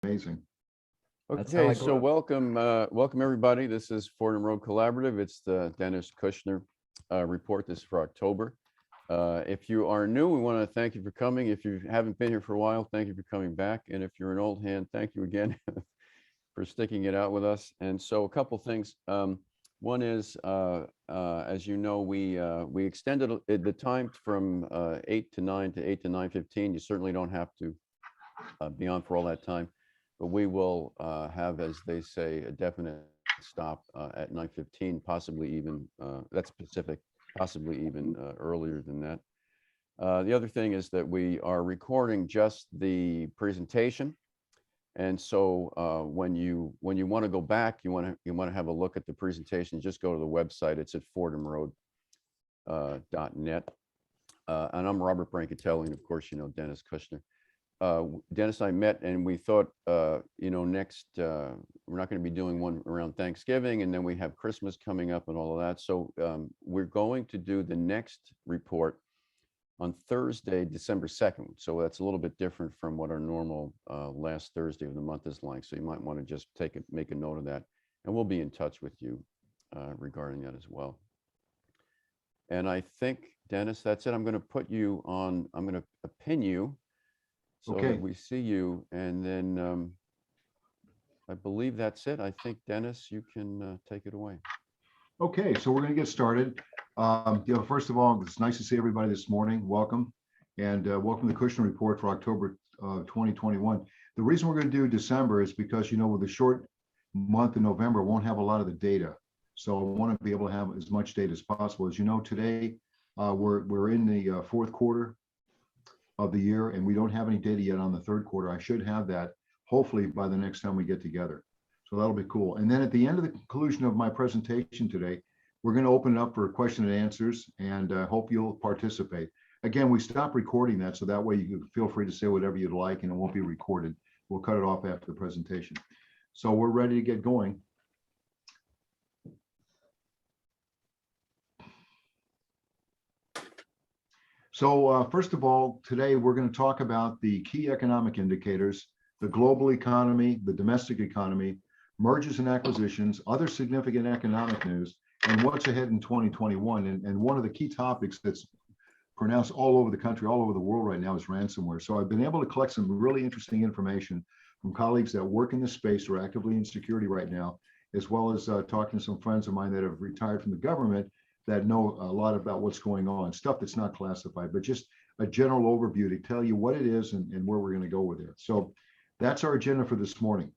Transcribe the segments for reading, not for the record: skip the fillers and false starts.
Amazing. Okay, so welcome everybody. This is Fordham Road Collaborative. It's the Dennis Kushner report. This is for October. If you are new, we want to thank you for coming. If you haven't been here for a while, thank you for coming back. And if you're an old hand, thank you again for sticking it out with us. And so a couple things. One is, as you know, we extended the time from 8 to 9 to 8 to 9:15. You certainly don't have to be on for all that time, but we will have, as they say, a definite stop at 9:15, possibly even, that's Pacific, possibly even earlier than that. The other thing is that we are recording just the presentation. And so when you want to go back, you want to have a look at the presentation, just go to the website. It's at fordhamroad.net. And I'm Robert Brancatelli, and of course, you know, Dennis Kushner. Dennis and I met, and we thought, next, we're not going to be doing one around Thanksgiving, and then we have Christmas coming up and all of that. So we're going to do the next report on Thursday, December 2nd. So that's a little bit different from what our normal last Thursday of the month is like. So you might want to just make a note of that, and we'll be in touch with you regarding that as well. And I think, Dennis, that's it. I'm going to put you on, I'm going to pin you so that we see you, and then I believe that's it. I think, Dennis, you can take it away. Okay, so we're going to get started. First of all, it's nice to see everybody this morning. Welcome, and welcome to the Kushner Report for October 2021. The reason we're going to do December is because, with the short month in November, won't have a lot of the data. So I want to be able to have as much data as possible. As you know, today we're in the fourth quarter of the year, and we don't have any data yet on the third quarter. I should have that hopefully by the next time we get together. So that'll be cool. And then at the end of the conclusion of my presentation today, we're going to open it up for question and answers, and hope you'll participate. Again, we stopped recording that, so that way you can feel free to say whatever you'd like, and it won't be recorded. We'll cut it off after the presentation. So we're ready to get going. So first of all, today we're going to talk about the key economic indicators, the global economy, the domestic economy, mergers and acquisitions, other significant economic news, and what's ahead in 2021. And one of the key topics that's pronounced all over the country, all over the world right now is ransomware. So I've been able to collect some really interesting information from colleagues that work in this space or are actively in security right now, as well as talking to some friends of mine that have retired from the government that know a lot about what's going on, stuff that's not classified, but just a general overview to tell you what it is and where we're going to go with it. So that's our agenda for this morning.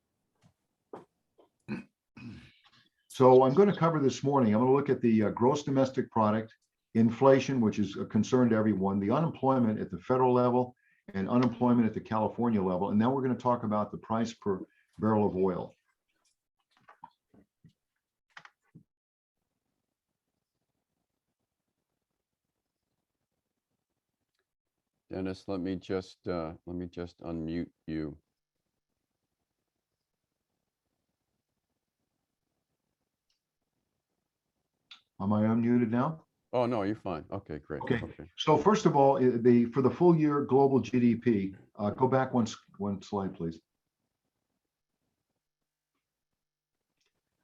So I'm going to cover this morning, I'm going to look at the gross domestic product, inflation, which is a concern to everyone, the unemployment at the federal level and unemployment at the California level. And then we're going to talk about the price per barrel of oil. Dennis, let me just unmute you. Am I unmuted now? Oh, no, you're fine. Okay, great. Okay. So first of all, for the full year global GDP, go back one slide, please.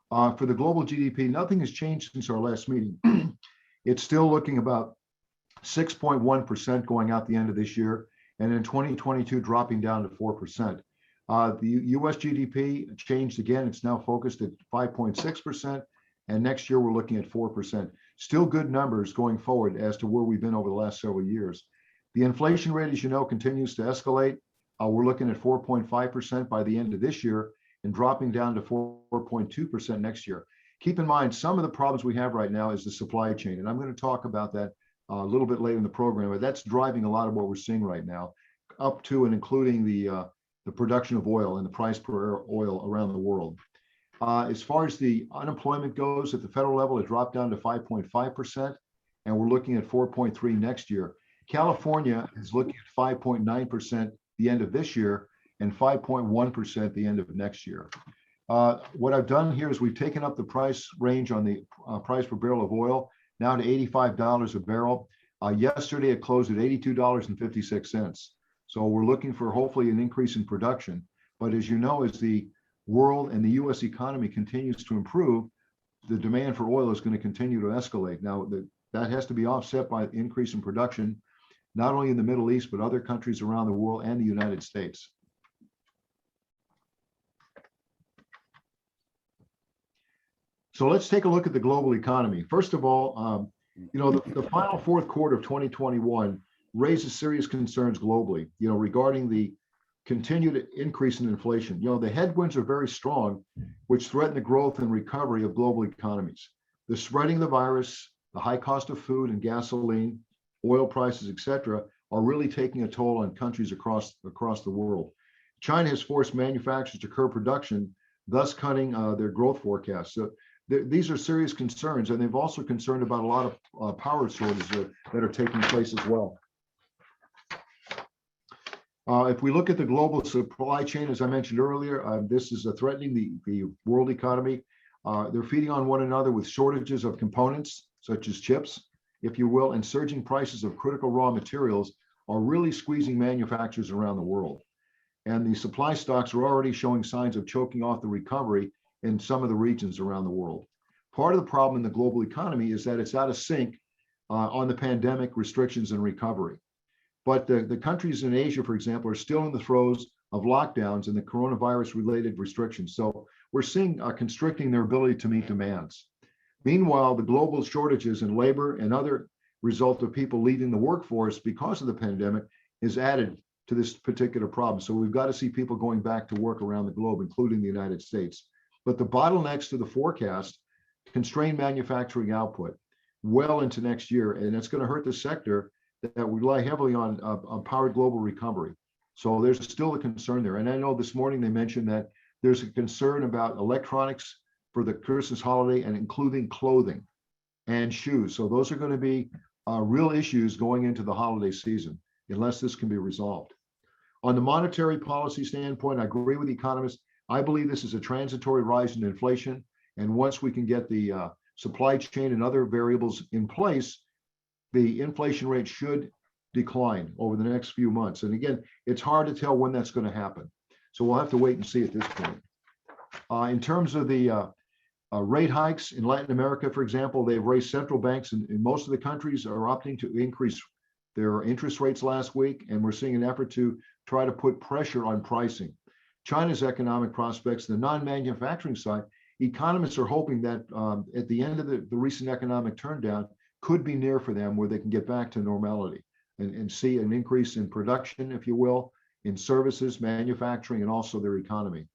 For the global GDP, nothing has changed since our last meeting. It's still looking about 6.1% going out the end of this year, and in 2022 dropping down to 4%. The US GDP changed again. It's now focused at 5.6%, and next year we're looking at 4%. Still good numbers going forward as to where we've been over the last several years. The inflation rate, as you know, continues to escalate. We're looking at 4.5% by the end of this year and dropping down to 4.2% next year. Keep in mind, some of the problems we have right now is the supply chain, and I'm going to talk about that a little bit later in the program, but that's driving a lot of what we're seeing right now, up to and including the production of oil and the price per oil around the world. As far as the unemployment goes at the federal level, it dropped down to 5.5%, and we're looking at 4.3% next year. California is looking at 5.9% the end of this year and 5.1% the end of next year. What I've done here is we've taken up the price range on the price per barrel of oil now to $85 a barrel. Yesterday it closed at $82.56. So we're looking for hopefully an increase in production. But as you know, as the world and the US economy continues to improve, the demand for oil is going to continue to escalate. Now, that has to be offset by increase in production, not only in the Middle East, but other countries around the world and the United States. So let's take a look at the global economy. First of all, the final fourth quarter of 2021 raises serious concerns globally, regarding the continued increase in inflation. The headwinds are very strong, which threaten the growth and recovery of global economies. The spreading of the virus, the high cost of food and gasoline, oil prices, etc., are really taking a toll on countries across the world. China has forced manufacturers to curb production, thus cutting their growth forecasts. So these are serious concerns, and they've also concerned about a lot of power shortages that are taking place as well. If we look at the global supply chain, as I mentioned earlier, this is threatening the world economy. They're feeding on one another with shortages of components, such as chips, if you will, and surging prices of critical raw materials are really squeezing manufacturers around the world. And the supply stocks are already showing signs of choking off the recovery in some of the regions around the world. Part of the problem in the global economy is that it's out of sync on the pandemic restrictions and recovery. But the countries in Asia, for example, are still in the throes of lockdowns and the coronavirus-related restrictions. So we're seeing constricting their ability to meet demands. Meanwhile, the global shortages in labor and other result of people leaving the workforce because of the pandemic is added to this particular problem. So we've got to see people going back to work around the globe, including the United States. But the bottlenecks to the forecast constrain manufacturing output well into next year, and it's going to hurt the sector that we rely heavily on powered global recovery. So there's still a concern there. And I know this morning they mentioned that there's a concern about electronics for the Christmas holiday, and including clothing and shoes. So those are going to be real issues going into the holiday season, unless this can be resolved. On the monetary policy standpoint, I agree with the economists. I believe this is a transitory rise in inflation. And once we can get the supply chain and other variables in place, the inflation rate should decline over the next few months. And again, it's hard to tell when that's going to happen. So we'll have to wait and see at this point. In terms of the rate hikes in Latin America, for example, they've raised central banks in most of the countries are opting to increase their interest rates last week. And we're seeing an effort to try to put pressure on pricing. China's economic prospects, the non-manufacturing side, economists are hoping that at the end of the recent economic turndown could be near for them, where they can get back to normality and see an increase in production, if you will, in services, manufacturing, and also their economy.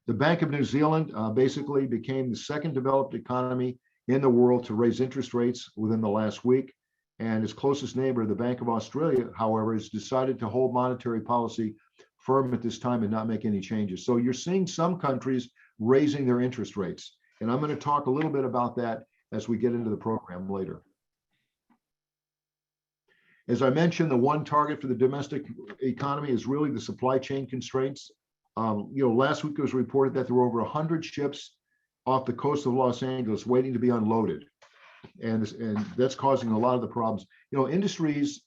The Bank of New Zealand basically became the second developed economy in the world to raise interest rates within the last week. And its closest neighbor, the Bank of Australia, however, has decided to hold monetary policy firm at this time and not make any changes. So you're seeing some countries raising their interest rates. And I'm going to talk a little bit about that as we get into the program later. As I mentioned, the one target for the domestic economy is really the supply chain constraints. Last week it was reported that there were over 100 ships off the coast of Los Angeles waiting to be unloaded. And that's causing a lot of the problems. Industries,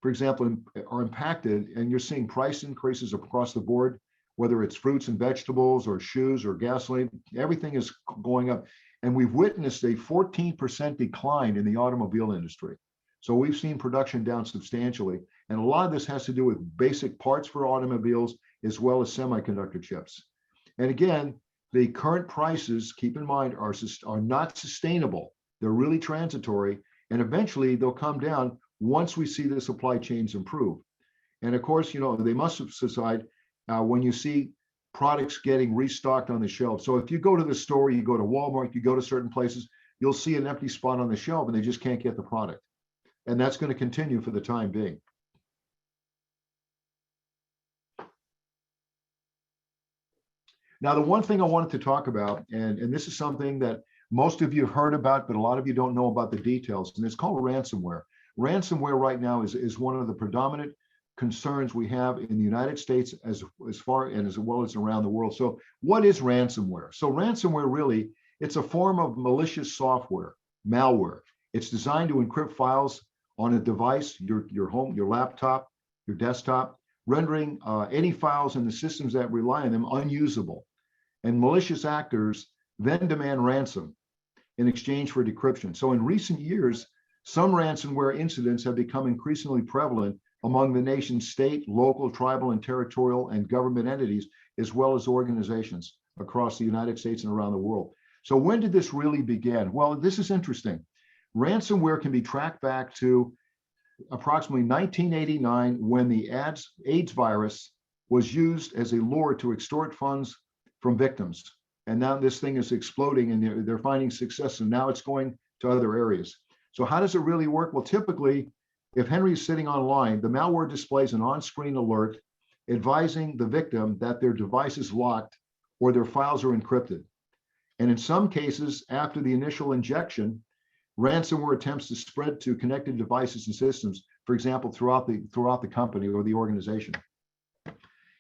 for example, are impacted, and you're seeing price increases across the board, whether it's fruits and vegetables or shoes or gasoline, everything is going up. And we've witnessed a 14% decline in the automobile industry. So we've seen production down substantially. And a lot of this has to do with basic parts for automobiles, as well as semiconductor chips. And again, the current prices, keep in mind, are not sustainable. They're really transitory. And eventually they'll come down once we see the supply chains improve. And of course, they must subside when you see products getting restocked on the shelf. So if you go to the store, you go to Walmart, you go to certain places, you'll see an empty spot on the shelf and they just can't get the product. And that's going to continue for the time being. Now, the one thing I wanted to talk about, and this is something that most of you have heard about, but a lot of you don't know about the details, and it's called ransomware. Ransomware right now is one of the predominant concerns we have in the United States as far and as well as around the world. So what is ransomware? So ransomware really, it's a form of malicious software, malware. It's designed to encrypt files on a device, your home, your laptop, your desktop, rendering any files in the systems that rely on them unusable. And malicious actors then demand ransom in exchange for decryption. So in recent years, some ransomware incidents have become increasingly prevalent among the nation's state, local, tribal, and territorial and government entities, as well as organizations across the United States and around the world. So when did this really begin? Well, this is interesting. Ransomware can be tracked back to approximately 1989, when the AIDS virus was used as a lure to extort funds from victims. And now this thing is exploding and they're finding success, and now it's going to other areas. So how does it really work? Well, typically, if Henry is sitting online, the malware displays an on-screen alert advising the victim that their device is locked or their files are encrypted. And in some cases, after the initial injection, ransomware attempts to spread to connected devices and systems, for example, throughout the company or the organization.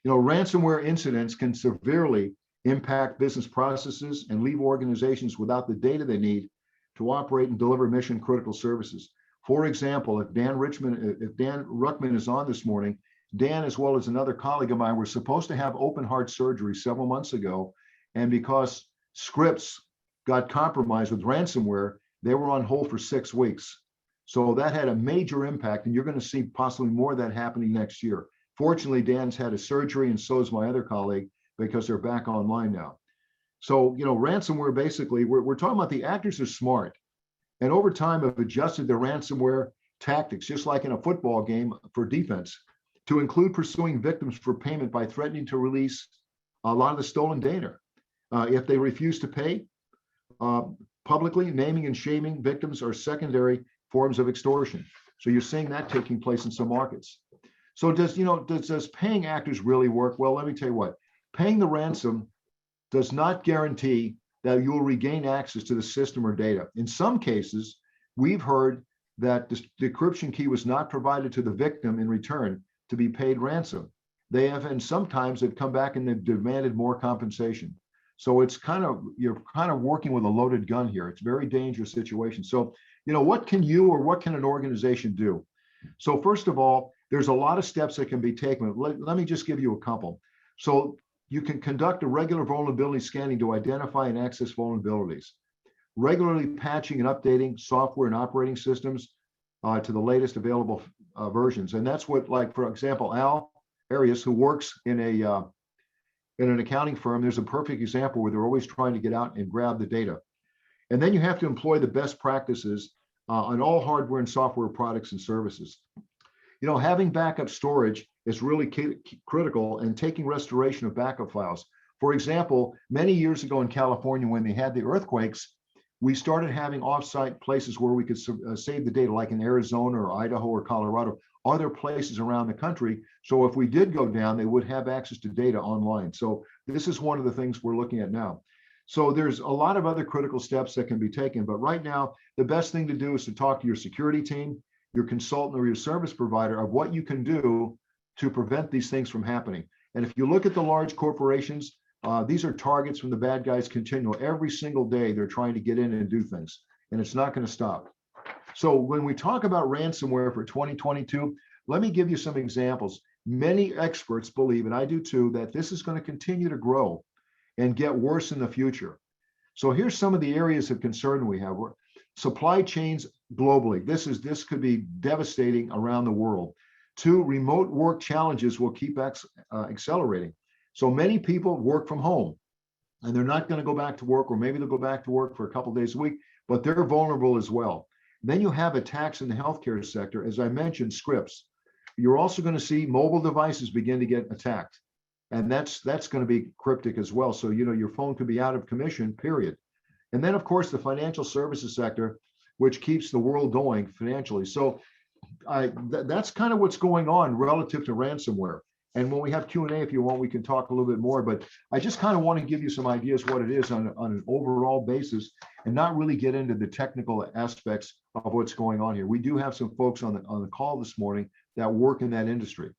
Ransomware incidents can severely impact business processes and leave organizations without the data they need to operate and deliver mission critical services. For example, if Dan Ruckman is on this morning, Dan, as well as another colleague of mine, were supposed to have open heart surgery several months ago. And because scripts got compromised with ransomware, they were on hold for 6 weeks. So that had a major impact, and you're going to see possibly more of that happening next year. Fortunately, Dan's had a surgery, and so is my other colleague, because they're back online now. So, ransomware, basically, we're talking about the actors are smart, and over time have adjusted their ransomware tactics, just like in a football game, for defense, to include pursuing victims for payment by threatening to release a lot of the stolen data. If they refuse to pay, publicly naming and shaming victims are secondary forms of extortion. So you're seeing that taking place in some markets. So does paying actors really work? Well, let me tell you what, paying the ransom does not guarantee that you will regain access to the system or data. In some cases, we've heard that the decryption key was not provided to the victim in return to be paid ransom. They have, and sometimes they've come back and they've demanded more compensation. So you're kind of working with a loaded gun here. It's a very dangerous situation. So, what can you or what can an organization do? So first of all, there's a lot of steps that can be taken. Let me just give you a couple. So you can conduct a regular vulnerability scanning to identify and access vulnerabilities, regularly patching and updating software and operating systems to the latest available versions. And that's what, like, for example, Al Arias, who works in an accounting firm, there's a perfect example where they're always trying to get out and grab the data. And then you have to employ the best practices on all hardware and software products and services. Having backup storage is really critical, and taking restoration of backup files. For example, many years ago in California, when they had the earthquakes, we started having offsite places where we could save the data, like in Arizona or Idaho or Colorado, other places around the country. So if we did go down, they would have access to data online. So this is one of the things we're looking at now. So there's a lot of other critical steps that can be taken, but right now, the best thing to do is to talk to your security team, your consultant, or your service provider of what you can do to prevent these things from happening. And if you look at the large corporations, these are targets from the bad guys continually. Every single day, they're trying to get in and do things, and it's not going to stop. So when we talk about ransomware for 2022, let me give you some examples. Many experts believe, and I do too, that this is going to continue to grow and get worse in the future. So here's some of the areas of concern we have. Supply chains globally. This could be devastating around the world. 2, remote work challenges will keep accelerating. So many people work from home, and they're not going to go back to work, or maybe they'll go back to work for a couple of days a week, but they're vulnerable as well. Then you have attacks in the healthcare sector. As I mentioned, scripts. You're also going to see mobile devices begin to get attacked, and that's going to be cryptic as well. So your phone could be out of commission, period. And then, of course, the financial services sector, which keeps the world going financially. So that's kind of what's going on relative to ransomware. And when we have Q&A, if you want, we can talk a little bit more. But I just kind of want to give you some ideas what it is on an overall basis, and not really get into the technical aspects of what's going on here. We do have some folks on the call this morning that work in that industry.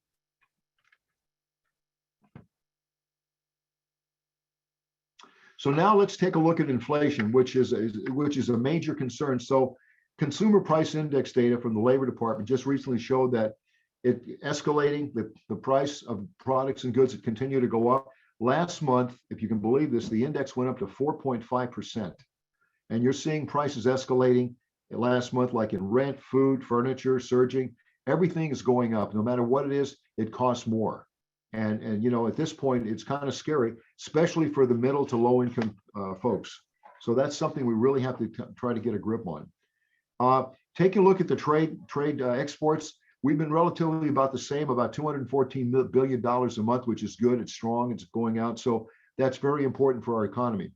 So now let's take a look at inflation, which is a major concern. So consumer price index data from the Labor Department just recently showed that it escalating, the price of products and goods that continue to go up. Last month, if you can believe this, the index went up to 4.5%. And you're seeing prices escalating last month, like in rent, food, furniture, surging. Everything is going up. No matter what it is, it costs more. And you know, at this point, it's kind of scary, especially for the middle to low income folks. So that's something we really have to try to get a grip on. Take a look at the trade exports. We've been relatively about the same, about $214 billion a month, which is good. It's strong. It's going out. So that's very important for our economy.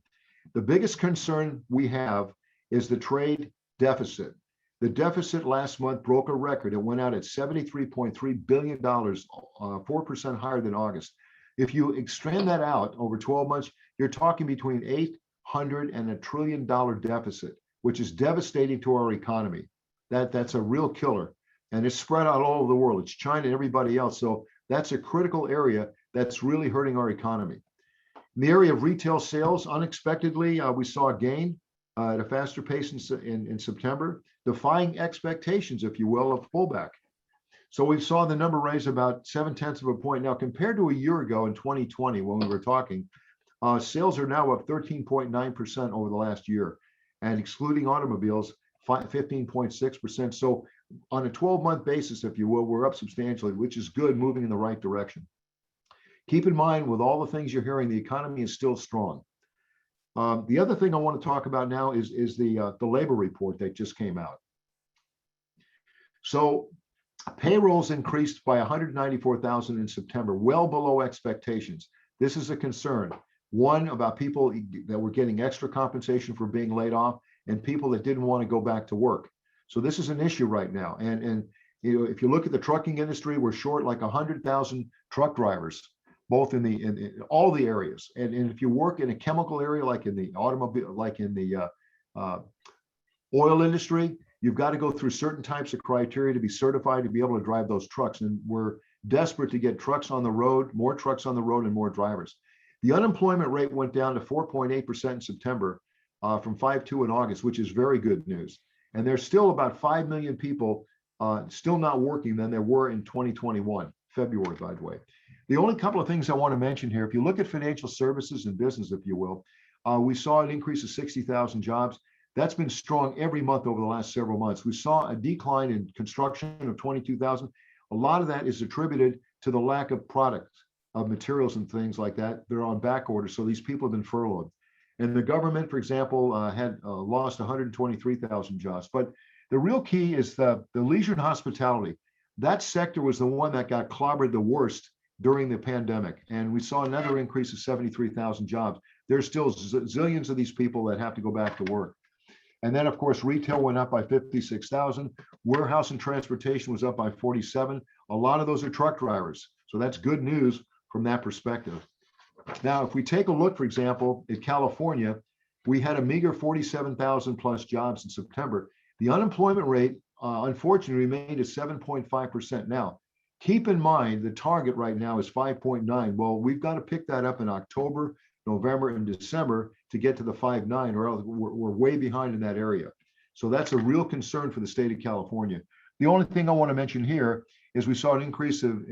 The biggest concern we have is the trade deficit. The deficit last month broke a record. It went out at $73.3 billion, 4% higher than August. If you extend that out over 12 months, you're talking between $800 and $1 trillion deficit, which is devastating to our economy. That's a real killer. And it's spread out all over the world. It's China and everybody else. So that's a critical area that's really hurting our economy. In the area of retail sales, unexpectedly, we saw a gain at a faster pace in September, defying expectations, if you will, of pullback. So we saw the number raise about 0.7 of a point. Now, compared to a year ago in 2020, when we were talking, sales are now up 13.9% over the last year, and excluding automobiles, 15.6%. So on a 12-month basis, if you will, we're up substantially, which is good, moving in the right direction. Keep in mind, with all the things you're hearing, the economy is still strong. The other thing I want to talk about now is the labor report that just came out. So payrolls increased by 194,000 in September, well below expectations. This is a concern. One, about people that were getting extra compensation for being laid off, and people that didn't want to go back to work. So this is an issue right now. And you know, if you look at the trucking industry, we're short like 100,000 truck drivers, both in all the areas. And if you work in a chemical area, like in the automobile, like in the oil industry, you've got to go through certain types of criteria to be certified to be able to drive those trucks. And we're desperate to get trucks on the road, more trucks on the road, and more drivers. The unemployment rate went down to 4.8% in September from 5.2 in August, which is very good news. And there's still about 5 million people still not working than there were in 2021, February, by the way. The only couple of things I want to mention here, if you look at financial services and business, if you will, we saw an increase of 60,000 jobs. That's been strong every month over the last several months. We saw a decline in construction of 22,000. A lot of that is attributed to the lack of products, of materials and things like that. They're on back order, so these people have been furloughed. And the government, for example, had lost 123,000 jobs. But the real key is the leisure and hospitality. That sector was the one that got clobbered the worst during the pandemic. And we saw another increase of 73,000 jobs. There's still zillions of these people that have to go back to work. And then, of course, retail went up by 56,000. Warehouse and transportation was up by 47. A lot of those are truck drivers. So that's good news from that perspective. Now, if we take a look, for example, at California, we had a meager 47,000 plus jobs in September. The unemployment rate, unfortunately, remained at 7.5% now. Keep in mind, the target right now is 5.9. Well, we've got to pick that up in October, November, and December to get to the 5.9, or else we're way behind in that area. So that's a real concern for the state of California. The only thing I want to mention here is we saw an increase of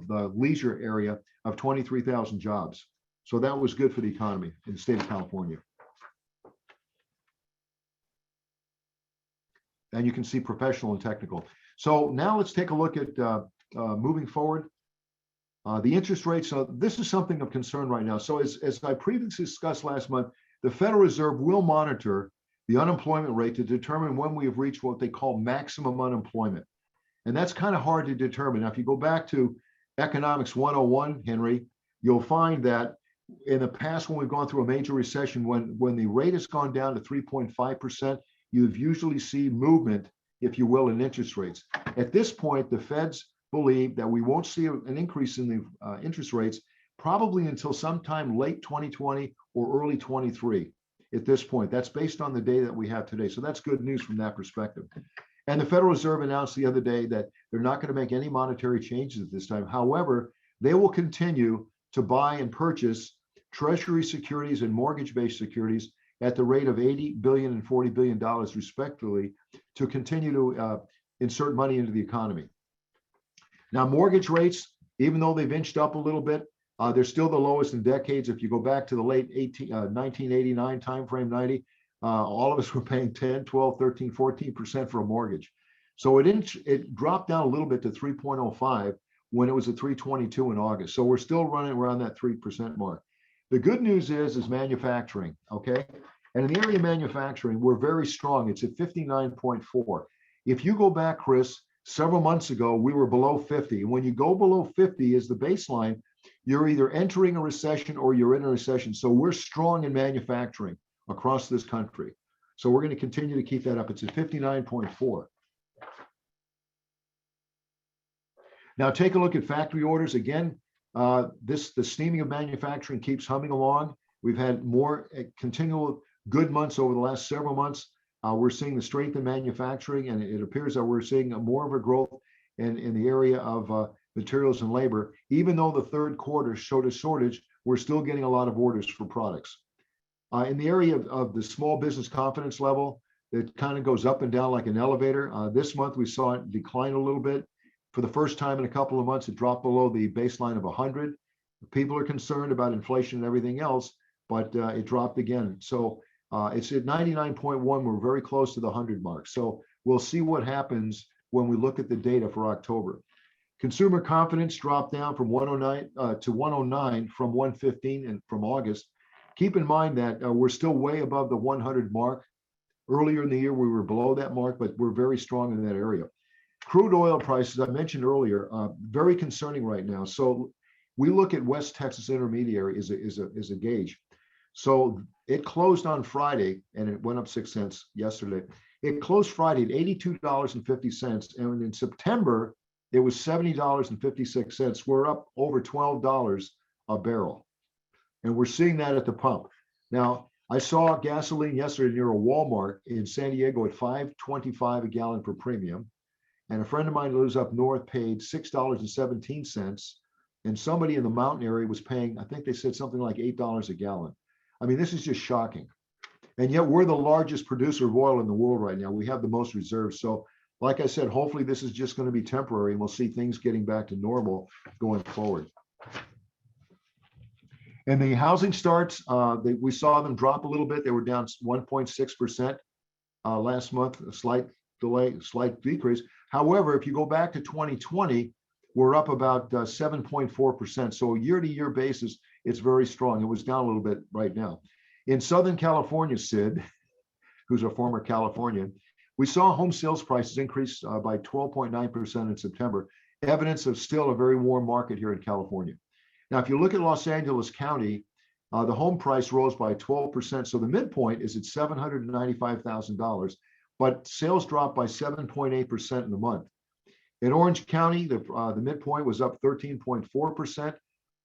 the leisure area of 23,000 jobs. So that was good for the economy in the state of California. And you can see professional and technical. So now let's take a look at moving forward. The interest rates, so this is something of concern right now. So as I previously discussed last month, the Federal Reserve will monitor the unemployment rate to determine when we have reached what they call maximum unemployment. And that's kind of hard to determine. Now, if you go back to Economics 101, Henry, you'll find that in the past, when we've gone through a major recession, when the rate has gone down to 3.5%, you've usually see movement, if you will, in interest rates. At this point, the Feds believe that we won't see an increase in the interest rates probably until sometime late 2020 or early 23 at this point. That's based on the data that we have today. So that's good news from that perspective. And the Federal Reserve announced the other day that they're not going to make any monetary changes at this time. However, they will continue to buy and purchase Treasury securities and mortgage-based securities at the rate of $80 billion and $40 billion respectively to continue to insert money into the economy. Now, mortgage rates, even though they've inched up a little bit, they're still the lowest in decades. If you go back to the late 1989 timeframe, 90, all of us were paying 10, 12, 13, 14% for a mortgage. So it dropped down a little bit to 3.05 when it was at 322 in August. So we're still running around that 3% mark. The good news is manufacturing, okay? And in the area of manufacturing, we're very strong. It's at 59.4. If you go back, Chris, several months ago, we were below 50. And when you go below 50 as the baseline, you're either entering a recession or you're in a recession. So we're strong in manufacturing across this country. So we're going to continue to keep that up. It's at 59.4. Now take a look at factory orders. Again, the steaming of manufacturing keeps humming along. We've had more continual good months over the last several months. We're seeing the strength in manufacturing, and it appears that we're seeing more of a growth in the area of materials and labor. Even though the third quarter showed a shortage, we're still getting a lot of orders for products. In the area of the small business confidence level, it kind of goes up and down like an elevator. This month, we saw it decline a little bit. For the first time in a couple of months, it dropped below the baseline of 100. People are concerned about inflation and everything else, but it dropped again. So it's at 99.1. We're very close to the 100 mark. So we'll see what happens when we look at the data for October. Consumer confidence dropped down from 109 to 109 from 115 and from August. Keep in mind that we're still way above the 100 mark. Earlier in the year, we were below that mark, but we're very strong in that area. Crude oil prices, I mentioned earlier, very concerning right now. So we look at West Texas Intermediary as a gauge. So it closed on Friday and it went up 6 cents yesterday. It closed Friday at $82.50. And in September, it was $70.56. We're up over $12 a barrel. And we're seeing that at the pump. Now, I saw gasoline yesterday near a Walmart in San Diego at $5.25 a gallon for premium. And a friend of mine who lives up north paid $6.17. And somebody in the mountain area was paying, I think they said something like $8 a gallon. I mean, this is just shocking. And yet we're the largest producer of oil in the world right now. We have the most reserves. So like I said, hopefully this is just going to be temporary and we'll see things getting back to normal going forward. And the housing starts, we saw them drop a little bit. They were down 1.6% last month, a slight delay, slight decrease. However, if you go back to 2020, we're up about 7.4%. So year-to-year basis, it's very strong. It was down a little bit right now. In Southern California, Sid, who's a former Californian, we saw home sales prices increase by 12.9% in September, evidence of still a very warm market here in California. Now, if you look at Los Angeles County, the home price rose by 12%. So the midpoint is at $795,000, but sales dropped by 7.8% in the month. In Orange County, the midpoint was up 13.4%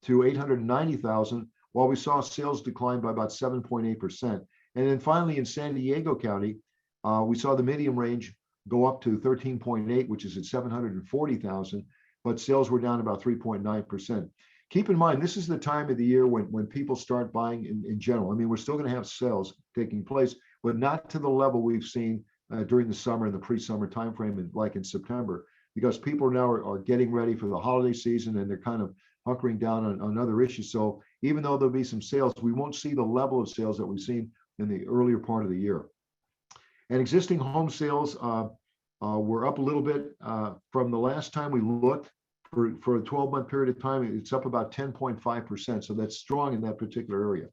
to $890,000, while we saw sales decline by about 7.8%. And then finally in San Diego County, we saw the medium range go up to 13.8, which is at 740,000, but sales were down about 3.9%. Keep in mind, this is the time of the year when people start buying in general. I mean, we're still going to have sales taking place, but not to the level we've seen during the summer and the pre-summer timeframe, like in September, because people now are getting ready for the holiday season and they're kind of hunkering down on other issues. So even though there'll be some sales, we won't see the level of sales that we've seen in the earlier part of the year. And existing home sales were up a little bit from the last time we looked. For a 12-month period of time, it's up about 10.5%. So that's strong in that particular area.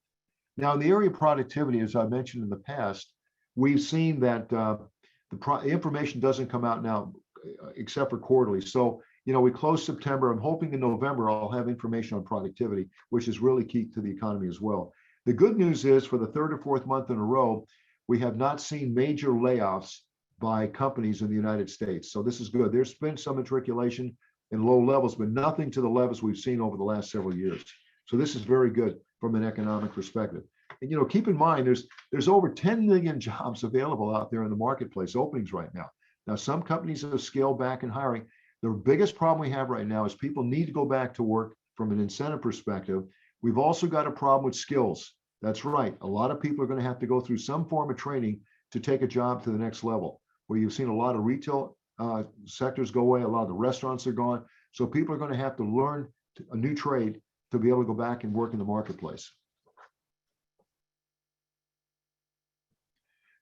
Now, in the area of productivity, as I mentioned in the past, we've seen that the information doesn't come out now except for quarterly. So, we closed September. I'm hoping in November I'll have information on productivity, which is really key to the economy as well. The good news is for the third or fourth month in a row, we have not seen major layoffs by companies in the United States. So this is good. There's been some matriculation in low levels, but nothing to the levels we've seen over the last several years. So this is very good from an economic perspective. And keep in mind, there's over 10 million jobs available out there in the marketplace, openings right now. Now, some companies have scaled back in hiring. The biggest problem we have right now is people need to go back to work from an incentive perspective. We've also got a problem with skills. That's right. A lot of people are going to have to go through some form of training to take a job to the next level, where you've seen a lot of retail sectors go away. A lot of the restaurants are gone. So people are going to have to learn a new trade to be able to go back and work in the marketplace.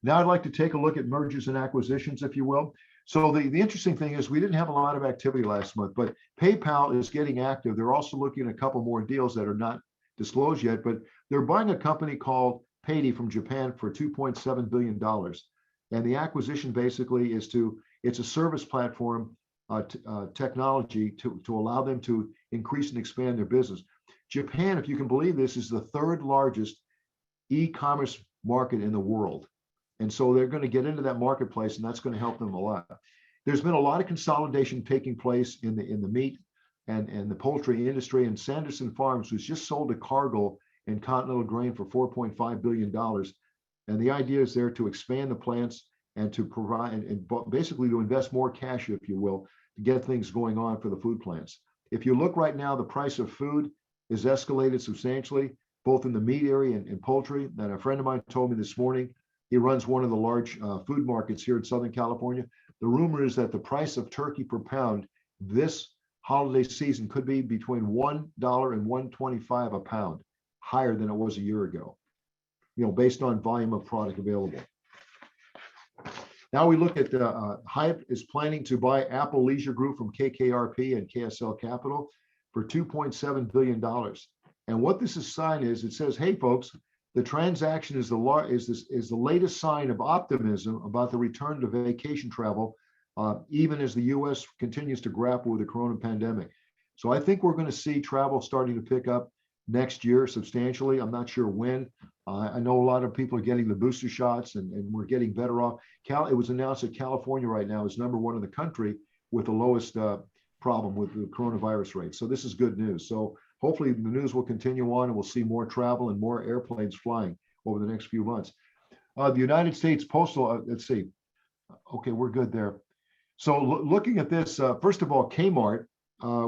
Now I'd like to take a look at mergers and acquisitions, if you will. So the interesting thing is we didn't have a lot of activity last month, but PayPal is getting active. They're also looking at a couple more deals that are not disclosed yet, but they're buying a company called Payday from Japan for $2.7 billion. And the acquisition basically is it's a service platform technology to allow them to increase and expand their business. Japan, if you can believe this, is the third largest e-commerce market in the world. And so they're going to get into that marketplace, and that's going to help them a lot. There's been a lot of consolidation taking place in the meat and the poultry industry. And Sanderson Farms was just sold to Cargill and Continental Grain for $4.5 billion. And the idea is there to expand the plants and to provide and basically to invest more cash, if you will, to get things going on for the food plants. If you look right now, the price of food is escalated substantially, both in the meat area and poultry. And a friend of mine told me this morning, he runs one of the large food markets here in Southern California. The rumor is that the price of turkey per pound this holiday season could be between $1 and $1.25 a pound, higher than it was a year ago, based on volume of product available. Now we look at Hyatt is planning to buy Apple Leisure Group from KKRP and KSL Capital for $2.7 billion. And what this is sign is, it says, hey folks, the transaction is the latest sign of optimism about the return to vacation travel, even as the U.S. continues to grapple with the corona pandemic. So I think we're going to see travel starting to pick up next year substantially. I'm not sure when. I know a lot of people are getting the booster shots, and we're getting better off. It was announced that California right now is #1 in the country with the lowest problem with the coronavirus rate. So this is good news. So hopefully the news will continue on, and we'll see more travel and more airplanes flying over the next few months. The United States Postal, let's see. Okay, we're good there. So looking at this, first of all, Kmart,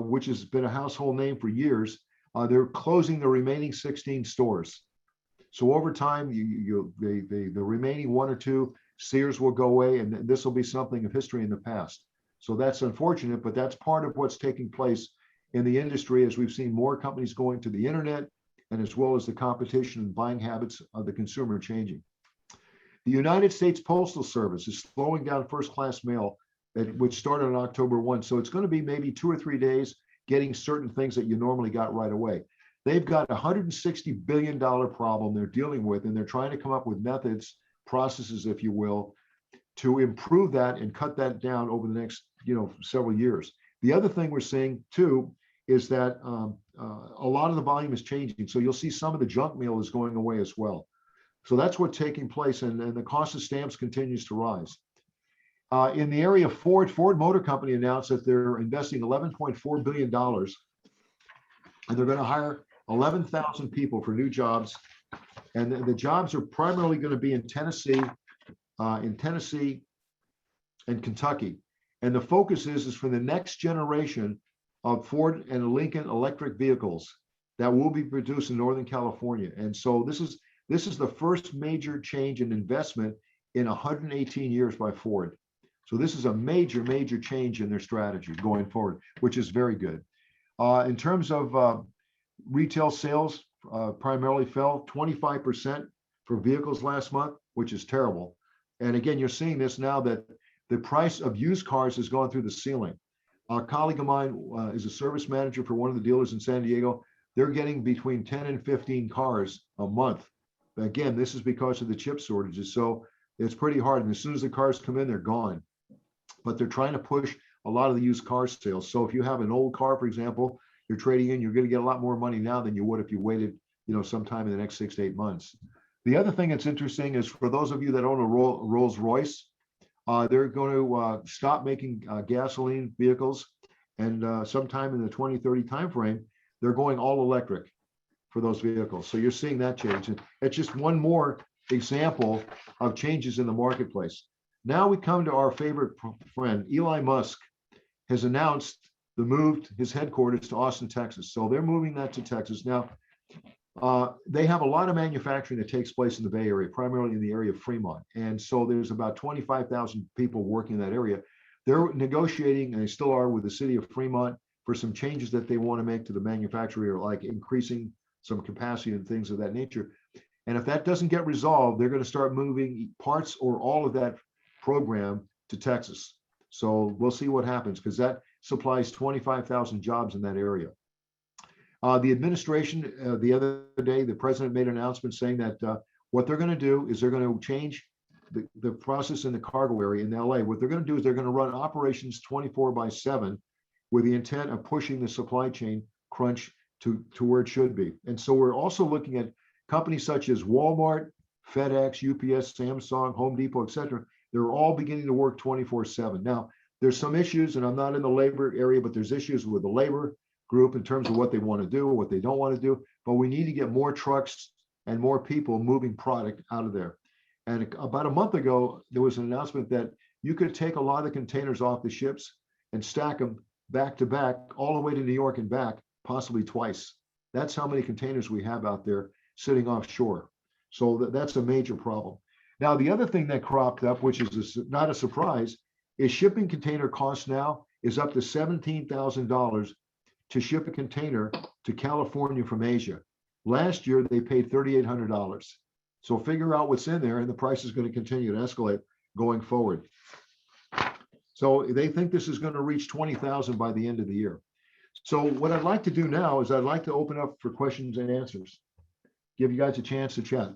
which has been a household name for years, they're closing the remaining 16 stores. So over time, the remaining 1 or 2 Sears will go away, and this will be something of history in the past. So that's unfortunate, but that's part of what's taking place in the industry as we've seen more companies going to the internet, and as well as the competition and buying habits of the consumer changing. The United States Postal Service is slowing down first-class mail, which started on October 1. So it's going to be maybe 2 or 3 days getting certain things that you normally got right away. They've got a $160 billion problem they're dealing with, and they're trying to come up with methods, processes, if you will, to improve that and cut that down over the next, several years. The other thing we're seeing too is that a lot of the volume is changing. So you'll see some of the junk mail is going away as well. So that's what's taking place, and the cost of stamps continues to rise. In the area of Ford Motor Company announced that they're investing $11.4 billion, and they're going to hire 11,000 people for new jobs. And the jobs are primarily going to be in Tennessee and Kentucky. And the focus is for the next generation of Ford and Lincoln electric vehicles that will be produced in Northern California. And so this is the first major change in investment in 118 years by Ford. So this is a major change in their strategy going forward, which is very good. In terms of retail sales, primarily fell 25% for vehicles last month, which is terrible. And again, you're seeing this now that the price of used cars has gone through the ceiling. A colleague of mine is a service manager for one of the dealers in San Diego. They're getting between 10 and 15 cars a month. Again, this is because of the chip shortages. So it's pretty hard. And as soon as the cars come in, they're gone. But they're trying to push a lot of the used car sales. So if you have an old car, for example, you're trading in, you're going to get a lot more money now than you would if you waited, sometime in the next 6 to 8 months. The other thing that's interesting is for those of you that own a Rolls Royce, they're going to stop making gasoline vehicles, and sometime in the 2030 timeframe, they're going all electric for those vehicles. So you're seeing that change, and it's just one more example of changes in the marketplace. Now we come to our favorite friend, Elon Musk, has announced the move his headquarters to Austin, Texas. So they're moving that to Texas now. They have a lot of manufacturing that takes place in the Bay Area, primarily in the area of Fremont. And so there's about 25,000 people working in that area. They're negotiating, and they still are, with the city of Fremont for some changes that they want to make to the manufacturer, like increasing some capacity and things of that nature. And if that doesn't get resolved, they're going to start moving parts or all of that program to Texas. So we'll see what happens, because that supplies 25,000 jobs in that area. The administration, the other day, the president made an announcement saying that what they're going to do is they're going to change the process in the cargo area in LA. What they're going to do is they're going to run operations 24/7 with the intent of pushing the supply chain crunch to where it should be. And so we're also looking at companies such as Walmart, FedEx, UPS, Samsung, Home Depot, et cetera. They're all beginning to work 24/7. Now, there's some issues, and I'm not in the labor area, but there's issues with the labor group in terms of what they want to do, what they don't want to do. But we need to get more trucks and more people moving product out of there. And about a month ago, there was an announcement that you could take a lot of the containers off the ships and stack them back to back all the way to New York and back, possibly twice. That's how many containers we have out there sitting offshore. So that's a major problem. Now, the other thing that cropped up, which is not a surprise, is shipping container costs now is up to $17,000 to ship a container to California from Asia. Last year, they paid $3,800. So figure out what's in there, and the price is going to continue to escalate going forward. So they think this is going to reach 20,000 by the end of the year. So what I'd like to do now is I'd like to open up for questions and answers. Give you guys a chance to chat.